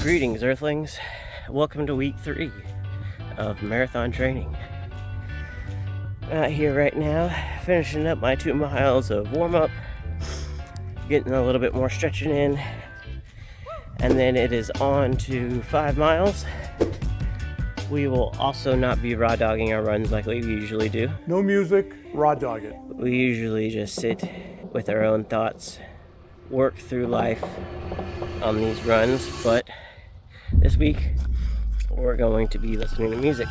Greetings, Earthlings. Welcome to week 3 of marathon training. Out here right now, finishing up my 2 miles of warm-up, getting a little bit more stretching in, and then it is on to 5 miles. We will also not be raw dogging our runs like we usually do. No music, raw dog it. We usually just sit with our own thoughts, work through life on these runs, but this week we're going to be listening to music,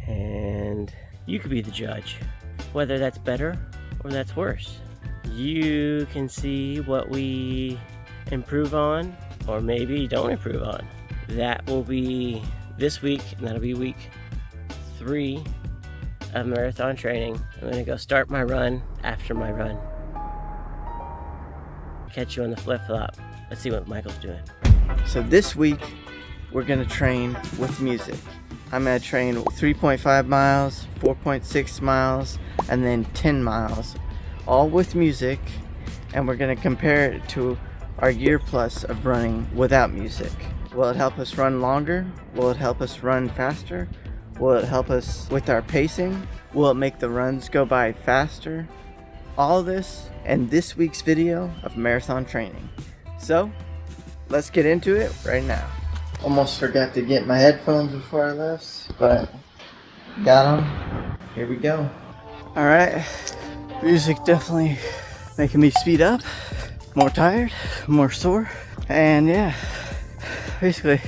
and you could be the judge whether that's better or that's worse. You can see what we improve on or maybe don't improve on. That will be this week, and that'll be week 3 of marathon training. I'm gonna go start my run after my run. Catch you on the flip-flop. Let's see what Michael's doing. So this week, we're gonna train with music. I'm gonna train 3.5 miles, 4.6 miles, and then 10 miles, all with music, and we're gonna compare it to our year plus of running without music. Will it help us run longer? Will it help us run faster? Will it help us with our pacing? Will it make the runs go by faster? All this in this week's video of marathon training. So, let's get into it right now. Almost forgot to get my headphones before I left, but got them. Here we go. All right, music definitely making me speed up, more tired, more sore, and yeah, basically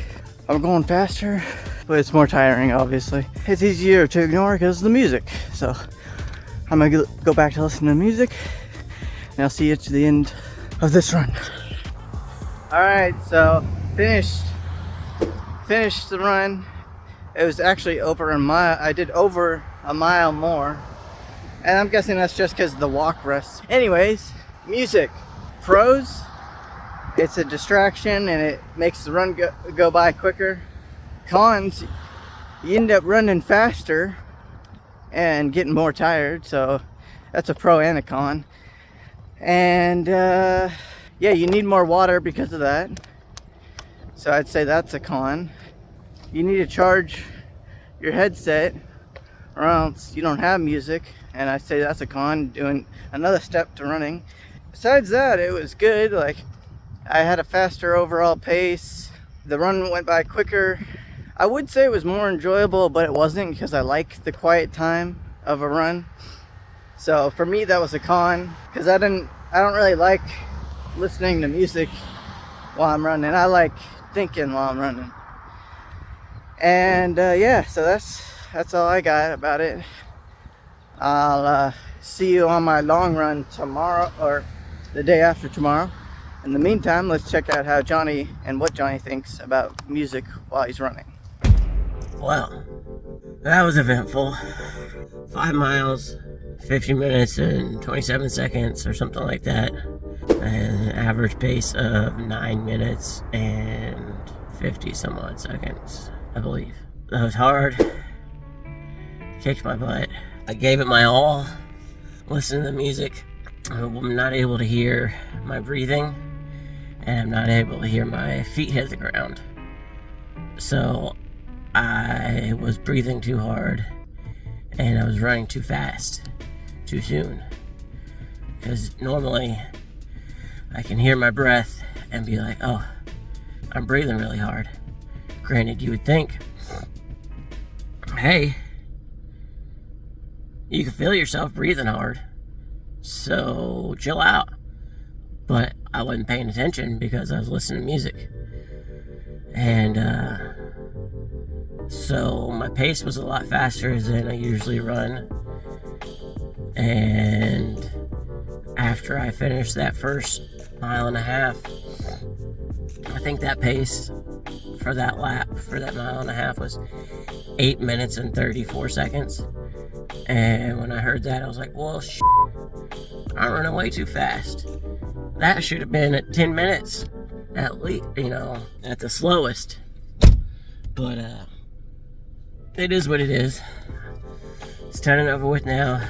I'm going faster, but it's more tiring, obviously. It's easier to ignore because of the music. So I'm gonna go back to listening to music, and I'll see you to the end of this run. All right, so finished the run. It was actually over a mile. I did over a mile more, and I'm guessing that's just because of the walk rest. Anyways, music. Pros, it's a distraction and it makes the run go by quicker. Cons, you end up running faster and getting more tired, so that's a pro and a con. And yeah, you need more water because of that, so I'd say that's a con. You need to charge your headset or else you don't have music, and I'd say that's a con, doing another step to running. Besides that, it was good. Like, I had a faster overall pace, the run went by quicker. I would say it was more enjoyable, but it wasn't, because I like the quiet time of a run. So for me, that was a con, because I don't really like listening to music while I'm running. I like thinking while I'm running. And yeah, so that's all I got about it. I'll see you on my long run tomorrow, or the day after tomorrow. In the meantime, let's check out how Jonny and what Jonny thinks about music while he's running. Well, that was eventful. 5 miles, 50 minutes and 27 seconds or something like that. An average pace of 9 minutes and 50 some odd seconds, I believe. That was hard. Kicked my butt. I gave it my all. Listening to the music. I'm not able to hear my breathing, and I'm not able to hear my feet hit the ground. So I was breathing too hard, and I was running too fast, too soon. Because normally I can hear my breath and be like, oh, I'm breathing really hard. Granted, you would think, hey, you can feel yourself breathing hard, so chill out. But I wasn't paying attention because I was listening to music. And so my pace was a lot faster than I usually run. And after I finished that first 1.5 miles, I think that pace for that lap, for that 1.5 miles, was 8 minutes and 34 seconds. And when I heard that, I was like, well, I'm running way too fast. That should have been at 10 minutes, at least, at the slowest. But it is what it is. It's done and over with now.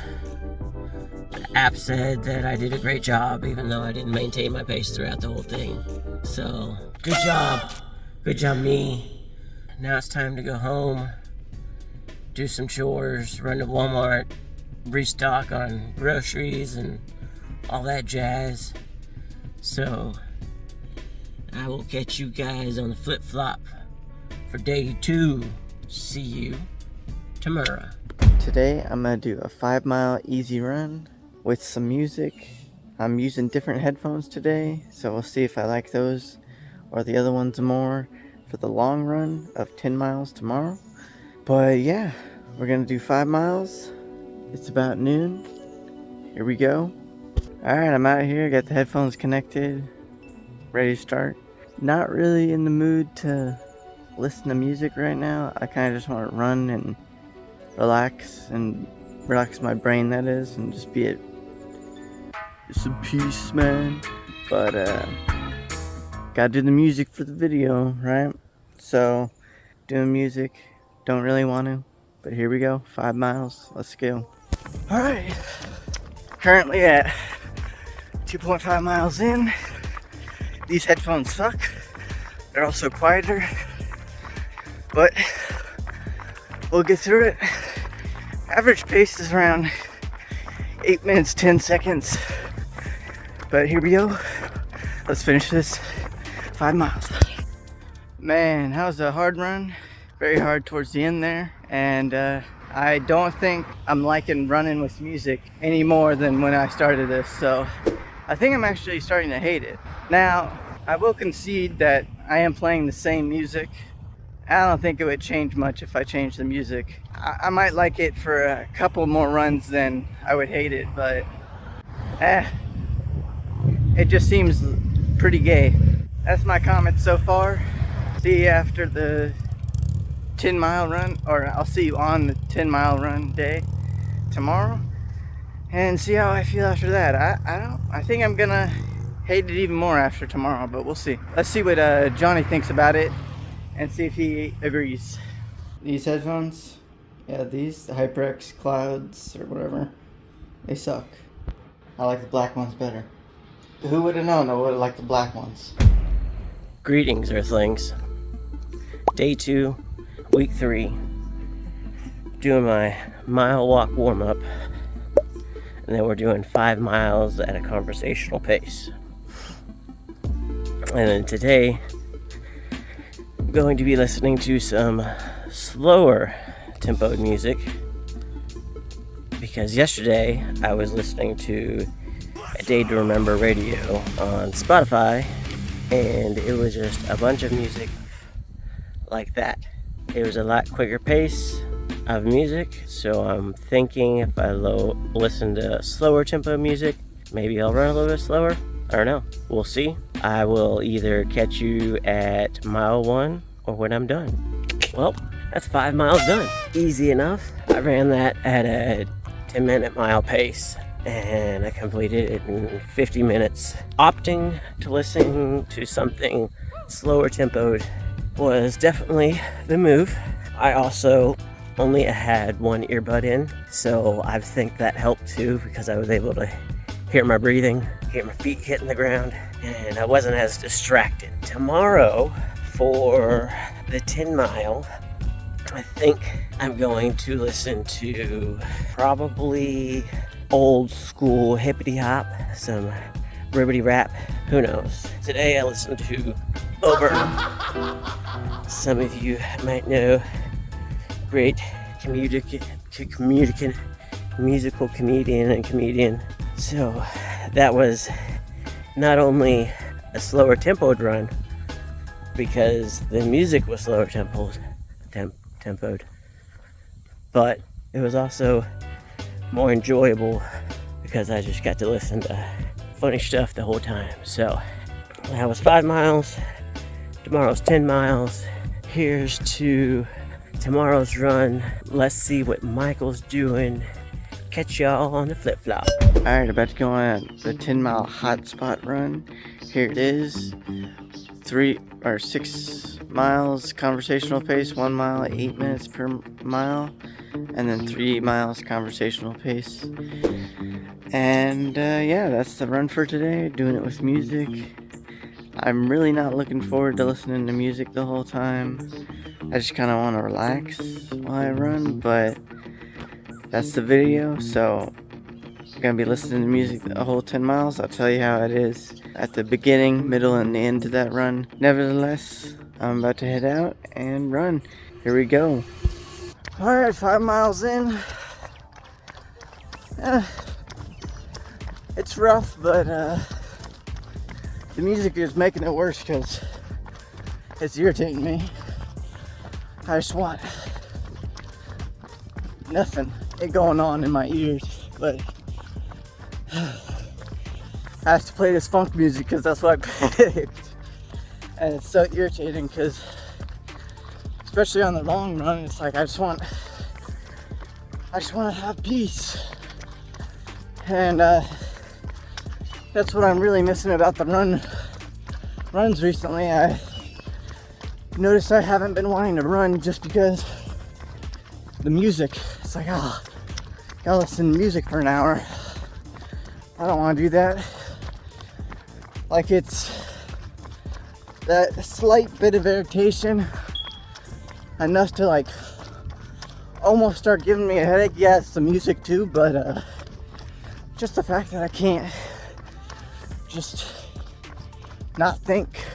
The app said that I did a great job, even though I didn't maintain my pace throughout the whole thing. So, good job Good job, me. Now it's time to go home, do some chores, run to Walmart, restock on groceries and all that jazz. So I will catch you guys on the flip-flop for day 2. See you tomorrow. Today I'm gonna do a 5-mile easy run with some music. I'm using different headphones today, so we'll see if I like those or the other ones more for the long run of 10 miles tomorrow. But yeah, we're gonna do 5 miles. It's about noon. Here we go. Alright, I'm out here, got the headphones connected, ready to start. Not really in the mood to listen to music right now. I kind of just want to run and relax my brain, that is, and just be at some peace, man. But gotta do the music for the video, right? So doing music, don't really want to, but here we go. 5 miles, let's go. All right, currently at 2.5 miles in. These headphones suck. They're also quieter, but we'll get through it. Average pace is around 8 minutes 10 seconds, but here we go. Let's finish this 5 miles. Man, that was a hard run. Very hard towards the end there, and I don't think I'm liking running with music any more than when I started this, so I think I'm actually starting to hate it. Now, I will concede that I am playing the same music. I don't think it would change much if I changed the music. I might like it for a couple more runs than I would hate it, but it just seems pretty gay. That's my comment so far. See you after the 10-mile run, or I'll see you on the 10-mile run day tomorrow, and see how I feel after that. I think I'm gonna hate it even more after tomorrow, but we'll see. Let's see what Jonny thinks about it and see if he agrees. These headphones, yeah, these, the HyperX Clouds or whatever, they suck. I like the black ones better. Who would have known I would have liked the black ones? Greetings, Earthlings. Day 2, week 3. Doing my mile walk warm-up, and then we're doing 5 miles at a conversational pace. And then today, I'm going to be listening to some slower tempoed music, because yesterday I was listening to A Day to Remember radio on Spotify, and it was just a bunch of music like that. It was a lot quicker pace of music, so I'm thinking if I listen to slower tempo music, maybe I'll run a little bit slower. I don't know. We'll see. I will either catch you at mile 1 or when I'm done. Well, that's 5 miles done. Easy enough. I ran that at a 10-minute mile pace, and I completed it in 50 minutes. Opting to listen to something slower tempoed was definitely the move. I also only had one earbud in, so I think that helped too, because I was able to hear my breathing, hear my feet hitting the ground, and I wasn't as distracted. Tomorrow, for the 10 mile, I think I'm going to listen to probably old school hippity hop, some ribbity rap, who knows. Today I listened to Over. Some of you might know, great musical comedian and comedian. So that was not only a slower tempoed run, because the music was slower tempoed, but it was also more enjoyable because I just got to listen to funny stuff the whole time. So that was 5 miles. Tomorrow's 10 miles. Here's to tomorrow's run. Let's see what Michael's doing. Catch y'all on the flip-flop. Alright, about to go on the 10-mile hotspot run. Here it is. 6 miles conversational pace, 1 mile, 8 minutes per mile, and then 3 miles conversational pace. And yeah, that's the run for today. Doing it with music. I'm really not looking forward to listening to music the whole time. I just kind of want to relax while I run, but that's the video, so I'm gonna be listening to music the whole 10 miles. I'll tell you how it is at the beginning, middle, and the end of that run. Nevertheless, I'm about to head out and run. Here we go. Alright, 5 miles in. It's rough, but the music is making it worse because it's irritating me. I just want nothing going on in my ears, but I have to play this funk music because that's what I picked. And it's so irritating because, especially on the long run, it's like I just want to have peace. And that's what I'm really missing about the runs recently. I noticed I haven't been wanting to run just because the music. It's like, oh, gotta listen to music for an hour. I don't want to do that. Like, it's that slight bit of irritation enough to like almost start giving me a headache. Yeah, it's the music too, but just the fact that I can't just not think.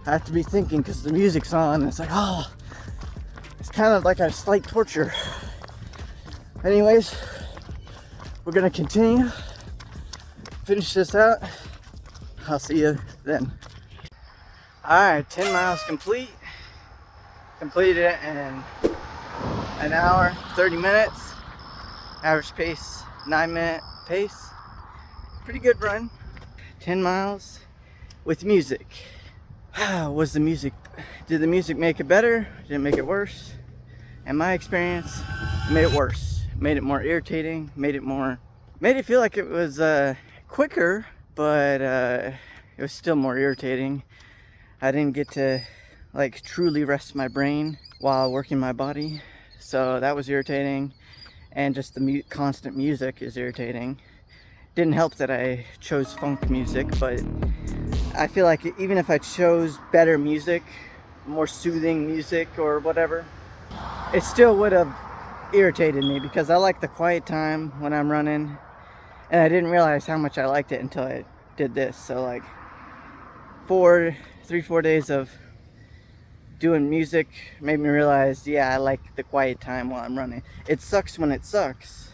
I have to be thinking because the music's on. It's like, oh, it's kind of like a slight torture. Anyways, we're gonna continue, finish this out. I'll see you then. Alright, 10 miles complete. Completed it in an hour, 30 minutes. Average pace, 9-minute pace. Pretty good run. 10 miles with music. Did the music make it better? Did it make it worse? In my experience, it made it worse. It made it more irritating, made it feel like it was quicker, but it was still more irritating. I didn't get to like truly rest my brain while working my body, so that was irritating. And just the constant music is irritating. Didn't help that I chose funk music, but I feel like even if I chose better music, more soothing music or whatever, it still would have irritated me because I like the quiet time when I'm running, and I didn't realize how much I liked it until I did this. So like 4 days of doing music made me realize, yeah, I like the quiet time while I'm running. It sucks when it sucks,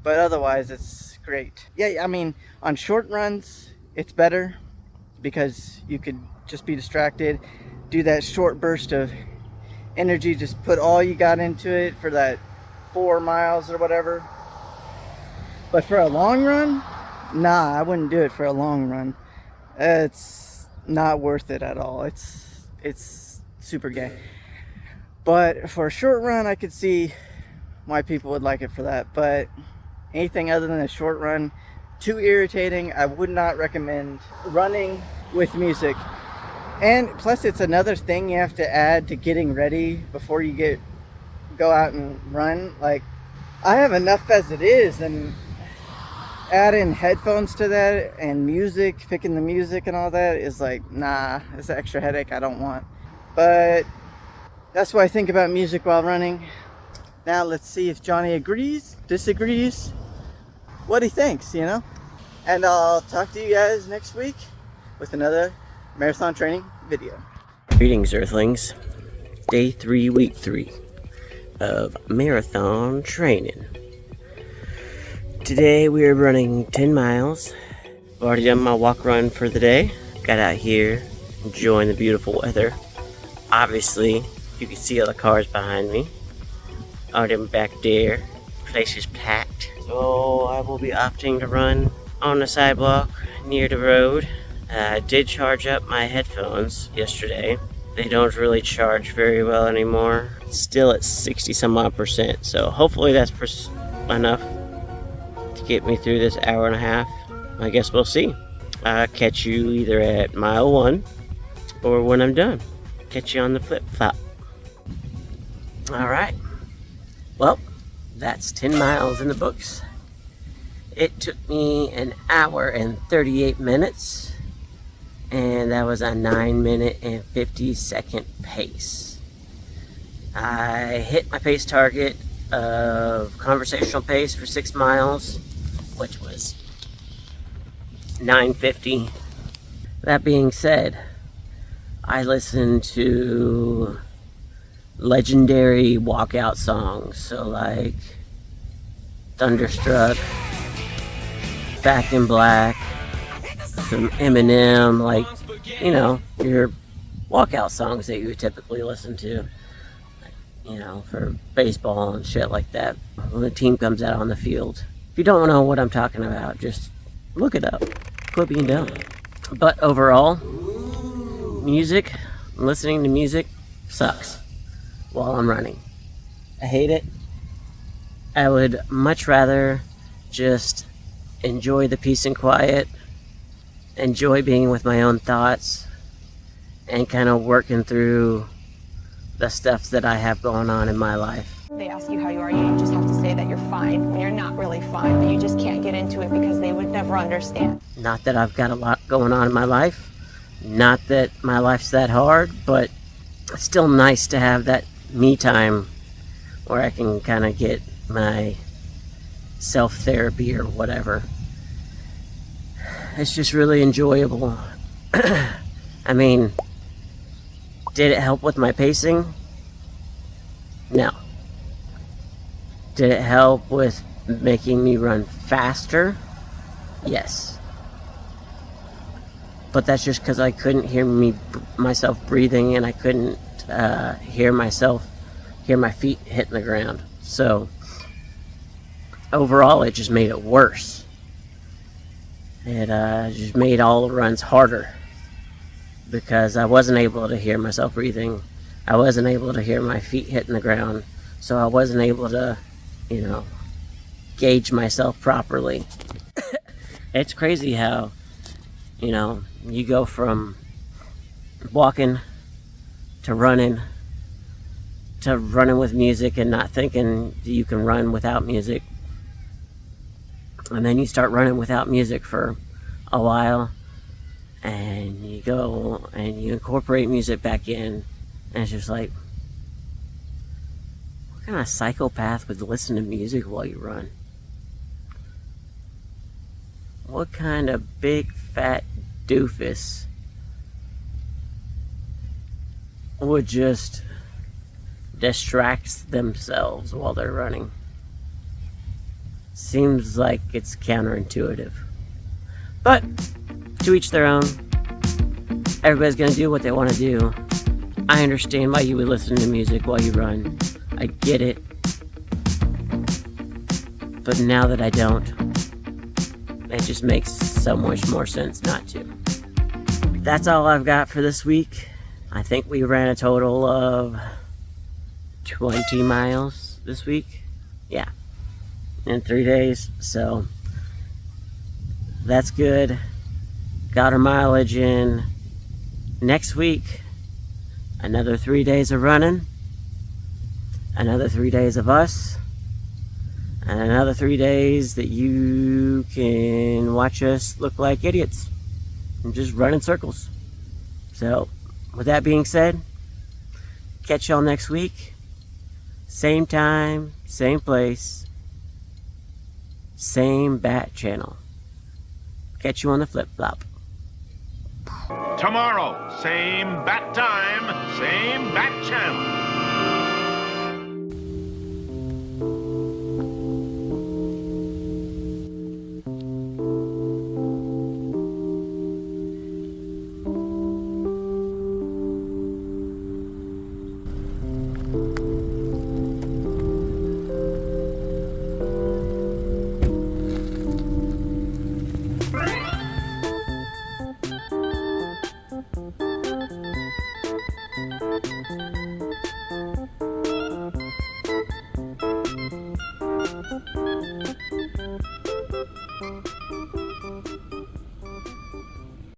but otherwise it's great. Yeah, I mean, on short runs it's better because you could just be distracted, do that short burst of energy, just put all you got into it for that 4 miles or whatever. But for a long run, nah, I wouldn't do it for a long run. It's not worth it at all. It's super gay. But for a short run, I could see why people would like it for that. But anything other than a short run, too irritating. I would not recommend running with music. And plus, it's another thing you have to add to getting ready before you go out and run. Like, I have enough as it is, and add in headphones to that and music, picking the music and all that is like, nah, it's an extra headache I don't want. But that's what I think about music while running. Now let's see if Johnny agrees, disagrees, what he thinks, you know? And I'll talk to you guys next week with another marathon training video. Greetings, Earthlings. Day 3, week 3 of marathon training. Today we are running 10 miles. I've already done my walk run for the day. Got out here, enjoying the beautiful weather. Obviously, you can see all the cars behind me. All them back there. Place is packed. So I will be opting to run on the sidewalk near the road. I did charge up my headphones yesterday. They don't really charge very well anymore. Still at 60 some odd %. So hopefully that's enough to get me through this hour and a half. I guess we'll see. I'll catch you either at mile 1 or when I'm done. Catch you on the flip-flop. Alright. Well, that's 10 miles in the books. It took me an hour and 38 minutes. and that was a 9-minute and 50-second pace. I hit my pace target of conversational pace for 6 miles, which was 9:50. That being said, I listened to legendary walkout songs, so like Thunderstruck, Back in Black, some Eminem, like, you know, your walkout songs that you would typically listen to, you know, for baseball and shit like that when the team comes out on the field. If you don't know what I'm talking about, just look it up. Quit being dumb. But overall, listening to music sucks while I'm running. I hate it. I would much rather just enjoy the peace and quiet, enjoy being with my own thoughts, and kind of working through the stuff that I have going on in my life. They ask you how you are, you just have to say that you're fine when you're not really fine, but you just can't get into it because they would never understand. Not that I've got a lot going on in my life, not that my life's that hard, but it's still nice to have that me time where I can kind of get my self-therapy or whatever. It's just really enjoyable. I mean, did it help with my pacing? No. Did it help with making me run faster? Yes. But that's just because I couldn't hear myself breathing, and I couldn't hear my feet hitting the ground. So overall, it just made it worse. It just made all the runs harder because I wasn't able to hear myself breathing. I wasn't able to hear my feet hitting the ground. So I wasn't able to, you know, gauge myself properly. It's crazy how, you know, you go from walking to running with music and not thinking you can run without music. And then you start running without music for a while, and you go and you incorporate music back in, and it's just like, what kind of psychopath would listen to music while you run? What kind of big fat doofus would just distract themselves while they're running? Seems like it's counterintuitive. But to each their own. Everybody's gonna do what they want to do. I understand why you would listen to music while you run. I get it. But now that I don't, it just makes so much more sense not to. That's all I've got for this week. I think we ran a total of 20 miles this week. Yeah. In 3 days. So that's good. Got our mileage in. Next week, another 3 days of running. Another 3 days of us. And another 3 days that you can watch us look like idiots and just run in circles. So, with that being said, catch y'all next week. Same time, same place, same bat channel. Catch you on the flip-flop. Tomorrow, same bat time, same bat channel.